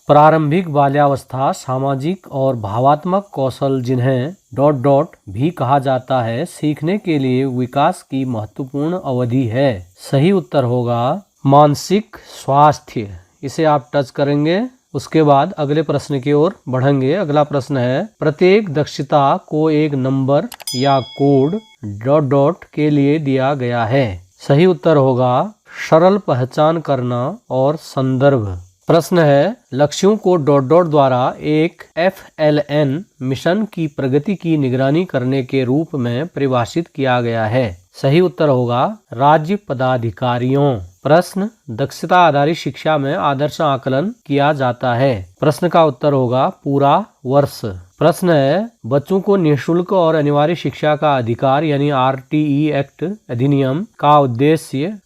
प्रारंभिक बाल्यावस्था सामाजिक और भावात्मक कौशल जिन्हें ... भी कहा जाता है, सीखने के लिए विकास की महत्वपूर्ण अवधि है। सही उत्तर होगा मानसिक स्वास्थ्य। इसे आप टच करेंगे। उसके बाद अगले प्रश्न की ओर बढ़ेंगे। अगला प्रश्न है, प्रत्येक दक्षता को एक नंबर या कोड ... के लिए दिया गया है। सही उत्तर होगा सरल पहचान करना और संदर्भ। प्रश्न है, लक्ष्यों को ... द्वारा एक FLN मिशन की प्रगति की निगरानी करने के रूप में परिभाषित किया गया है। सही उत्तर होगा राज्य पदाधिकारियों। प्रश्न, दक्षता आधारित शिक्षा में आदर्श आकलन किया जाता है। प्रश्न का उत्तर होगा पूरा वर्ष। प्रश्न है, बच्चों को निःशुल्क और अनिवार्य शिक्षा का अधिकार यानी RTE एक्ट अधिनियम का उद्देश्य ...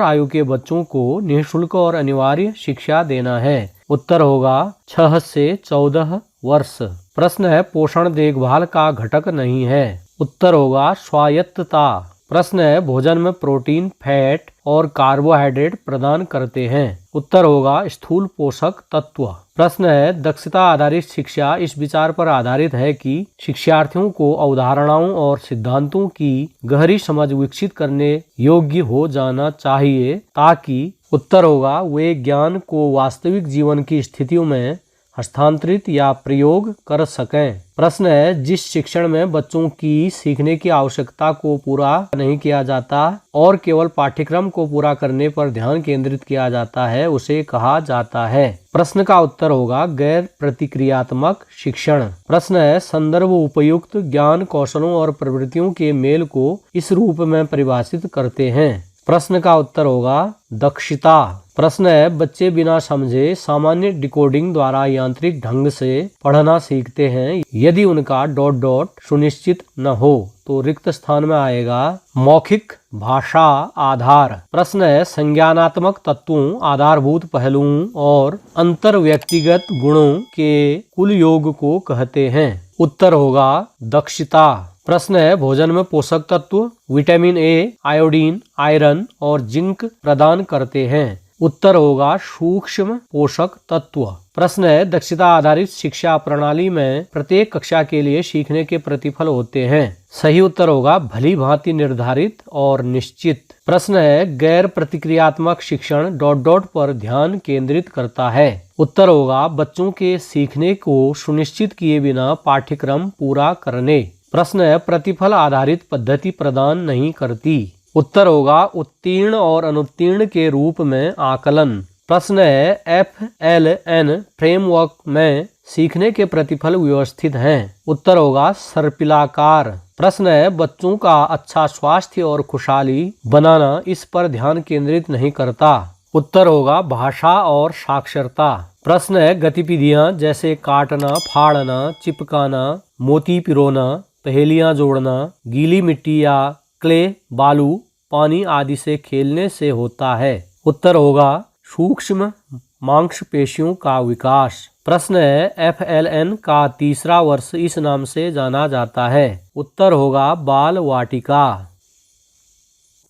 आयु के बच्चों को निःशुल्क और अनिवार्य शिक्षा देना है। उत्तर होगा 6 से 14 वर्ष। प्रश्न है, पोषण देखभाल का घटक नहीं है। उत्तर होगा स्वायत्तता। प्रश्न है, भोजन में प्रोटीन, फैट और कार्बोहाइड्रेट प्रदान करते हैं। उत्तर होगा स्थूल पोषक तत्व। प्रश्न है, दक्षता आधारित शिक्षा इस विचार पर आधारित है कि शिक्षार्थियों को अवधारणाओं और सिद्धांतों की गहरी समझ विकसित करने योग्य हो जाना चाहिए ताकि... उत्तर होगा वे ज्ञान को वास्तविक जीवन की स्थितियों में हस्तांतरित या प्रयोग कर सकें। प्रश्न है, जिस शिक्षण में बच्चों की सीखने की आवश्यकता को पूरा नहीं किया जाता और केवल पाठ्यक्रम को पूरा करने पर ध्यान केंद्रित किया जाता है, उसे कहा जाता है। प्रश्न का उत्तर होगा गैर प्रतिक्रियात्मक शिक्षण। प्रश्न है, संदर्भ उपयुक्त ज्ञान, कौशलों और प्रवृत्तियों के मेल को इस रूप में परिभाषित करते हैं। प्रश्न का उत्तर होगा दक्षता। प्रश्न है, बच्चे बिना समझे सामान्य डिकोडिंग द्वारा यांत्रिक ढंग से पढ़ना सीखते हैं यदि उनका ... सुनिश्चित न हो तो रिक्त स्थान में आएगा मौखिक भाषा आधार। प्रश्न है, संज्ञानात्मक तत्वों, आधारभूत पहलुओं और अंतर व्यक्तिगत गुणों के कुल योग को कहते हैं। उत्तर होगा दक्षता। प्रश्न है, भोजन में पोषक तत्व विटामिन A, आयोडीन, आयरन और जिंक प्रदान करते हैं। उत्तर होगा सूक्ष्म पोषक तत्व। प्रश्न है, दक्षता आधारित शिक्षा प्रणाली में प्रत्येक कक्षा के लिए सीखने के प्रतिफल होते हैं। सही उत्तर होगा भली भांति निर्धारित और निश्चित। प्रश्न है, गैर प्रतिक्रियात्मक शिक्षण ... पर ध्यान केंद्रित करता है। उत्तर होगा बच्चों के सीखने को सुनिश्चित किए बिना पाठ्यक्रम पूरा करने। प्रश्न है, प्रतिफल आधारित पद्धति प्रदान नहीं करती। उत्तर होगा उत्तीर्ण और अनुत्तीर्ण के रूप में आकलन। प्रश्न है, FLN फ्रेमवर्क में सीखने के प्रतिफल व्यवस्थित हैं। उत्तर होगा सर्पिलाकार। प्रश्न है, बच्चों का अच्छा स्वास्थ्य और खुशहाली बनाना इस पर ध्यान केंद्रित नहीं करता। उत्तर होगा भाषा और साक्षरता। प्रश्न है, गतिविधियां जैसे काटना, फाड़ना, चिपकाना, मोती पिरोना, पहेलियां जोड़ना, गीली मिट्टी या क्ले, बालू, पानी आदि से खेलने से होता है। उत्तर होगा सूक्ष्म मांसपेशियों का विकास। प्रश्न है, FLN का तीसरा वर्ष इस नाम से जाना जाता है। उत्तर होगा बाल वाटिका।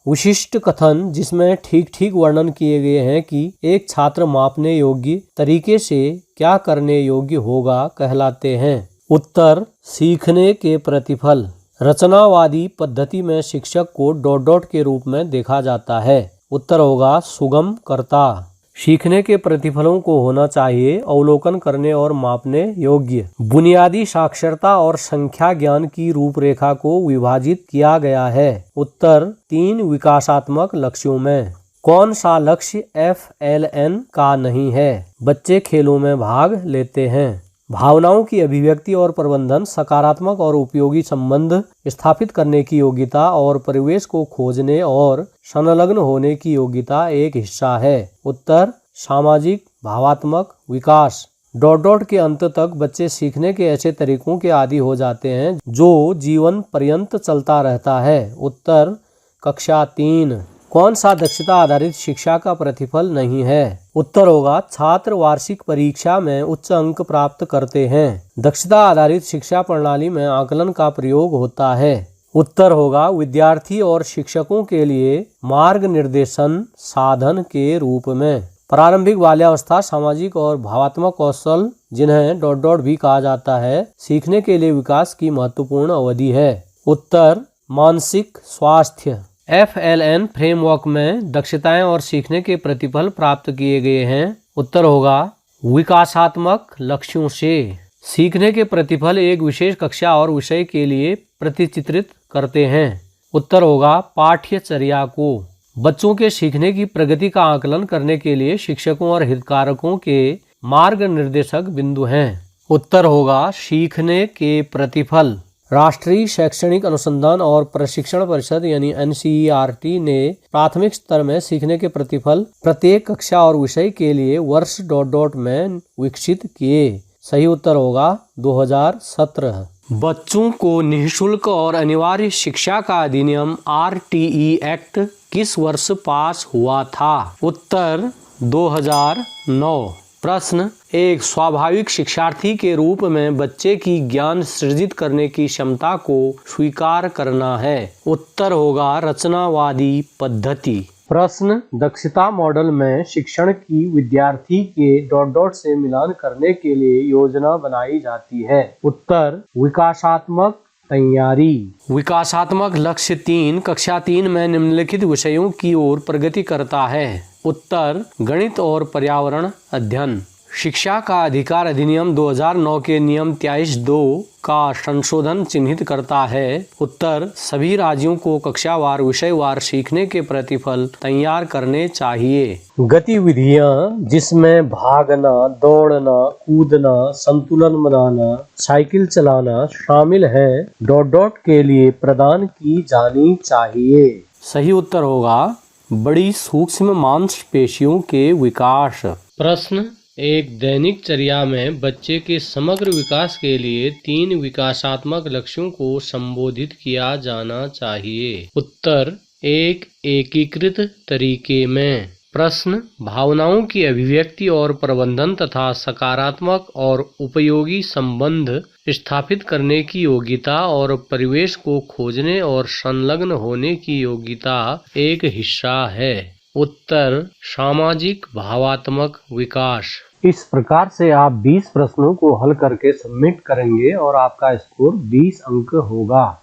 विशिष्ट कथन जिसमें ठीक ठीक वर्णन किए गए हैं कि एक छात्र मापने योग्य तरीके से क्या करने योग्य होगा कहलाते हैं। उत्तर सीखने के प्रतिफल। रचनावादी पद्धति में शिक्षक को ... के रूप में देखा जाता है। उत्तर होगा सुगम कर्ता। सीखने के प्रतिफलों को होना चाहिए अवलोकन करने और मापने योग्य। बुनियादी साक्षरता और संख्या ज्ञान की रूपरेखा को विभाजित किया गया है। उत्तर 3 विकासात्मक लक्ष्यों में। कौन सा लक्ष्य FLN का नहीं है? बच्चे खेलों में भाग लेते हैं। भावनाओं की अभिव्यक्ति और प्रबंधन, सकारात्मक और उपयोगी संबंध स्थापित करने की योग्यता और परिवेश को खोजने और संलग्न होने की योग्यता एक हिस्सा है। उत्तर सामाजिक भावात्मक विकास। ... के अंत तक बच्चे सीखने के ऐसे तरीकों के आदी हो जाते हैं जो जीवन पर्यंत चलता रहता है। उत्तर कक्षा 3। कौन सा दक्षता आधारित शिक्षा का प्रतिफल नहीं है? उत्तर होगा छात्र वार्षिक परीक्षा में उच्च अंक प्राप्त करते हैं। दक्षता आधारित शिक्षा प्रणाली में आकलन का प्रयोग होता है। उत्तर होगा विद्यार्थी और शिक्षकों के लिए मार्ग निर्देशन साधन के रूप में। प्रारंभिक बाल्यावस्था सामाजिक और भावात्मक कौशल जिन्हें ... भी कहा जाता है सीखने के लिए विकास की महत्वपूर्ण अवधि है। उत्तर मानसिक स्वास्थ्य। FLN फ्रेमवर्क में दक्षताएं और सीखने के प्रतिफल प्राप्त किए गए हैं। उत्तर होगा विकासात्मक लक्ष्यों से। सीखने के प्रतिफल एक विशेष कक्षा और विषय के लिए प्रतिचित्रित करते हैं। उत्तर होगा पाठ्यचर्या को। बच्चों के सीखने की प्रगति का आकलन करने के लिए शिक्षकों और हितधारकों के मार्ग निर्देशक बिंदु हैं। उत्तर होगा सीखने के प्रतिफल। राष्ट्रीय शैक्षणिक अनुसंधान और प्रशिक्षण परिषद यानी NCERT ने प्राथमिक स्तर में सीखने के प्रतिफल प्रत्येक कक्षा और विषय के लिए वर्ष ... में विकसित किए। सही उत्तर होगा 2017। बच्चों को निःशुल्क और अनिवार्य शिक्षा का अधिनियम RTE एक्ट किस वर्ष पास हुआ था? उत्तर 2009। प्रश्न एक स्वाभाविक शिक्षार्थी के रूप में बच्चे की ज्ञान सृजित करने की क्षमता को स्वीकार करना है। उत्तर होगा रचनावादी पद्धति। प्रश्न दक्षता मॉडल में शिक्षण की विद्यार्थी के ... से मिलान करने के लिए योजना बनाई जाती है। उत्तर विकासात्मक तैयारी। विकासात्मक लक्ष्य 3 कक्षा 3 में निम्नलिखित विषयों की ओर प्रगति करता है। उत्तर गणित और पर्यावरण अध्ययन। शिक्षा का अधिकार अधिनियम 2009 के नियम 23(2) का संशोधन चिन्हित करता है। उत्तर सभी राज्यों को कक्षावार विषयवार सीखने के प्रतिफल तैयार करने चाहिए। गतिविधियां जिसमें भागना, दौड़ना, कूदना, संतुलन बनाना, साइकिल चलाना शामिल हैं ... के लिए प्रदान की जानी चाहिए। सही उत्तर होगा बड़ी सूक्ष्म मांसपेशियों के विकास। प्रश्न एक दैनिकचर्या में बच्चे के समग्र विकास के लिए 3 विकासात्मक लक्ष्यों को संबोधित किया जाना चाहिए। उत्तर एक एकीकृत तरीके में। प्रश्न भावनाओं की अभिव्यक्ति और प्रबंधन तथा सकारात्मक और उपयोगी संबंध स्थापित करने की योग्यता और परिवेश को खोजने और संलग्न होने की योग्यता एक हिस्सा है। उत्तर सामाजिक भावात्मक विकास। इस प्रकार से आप 20 प्रश्नों को हल करके सबमिट करेंगे और आपका स्कोर 20 अंक होगा।